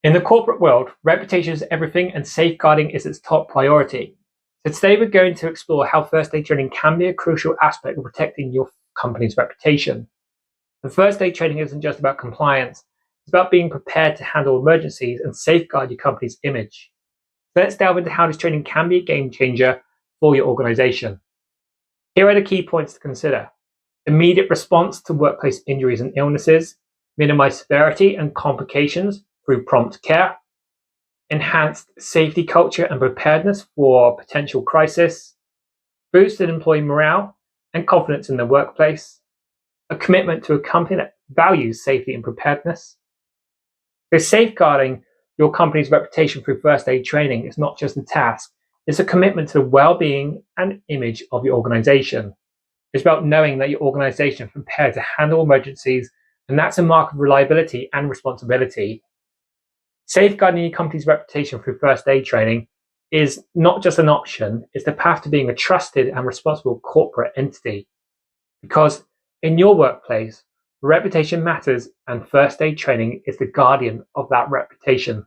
In the corporate world, reputation is everything and safeguarding is its top priority. So today we're going to explore how first aid training can be a crucial aspect of protecting your company's reputation. The first aid training isn't just about compliance, it's about being prepared to handle emergencies and safeguard your company's image. So let's delve into how this training can be a game changer for your organization. Here are the key points to consider. Immediate response to workplace injuries and illnesses, minimize severity and complications through prompt care, enhanced safety culture and preparedness for potential crisis, boosted employee morale and confidence in the workplace, a commitment to a company that values safety and preparedness. So safeguarding your company's reputation through first aid training is not just a task, it's a commitment to the well-being and image of your organization. It's about knowing that your organization is prepared to handle emergencies, and that's a mark of reliability and responsibility. Safeguarding your company's reputation through first aid training is not just an option, it's the path to being a trusted and responsible corporate entity. Because in your workplace, reputation matters and first aid training is the guardian of that reputation.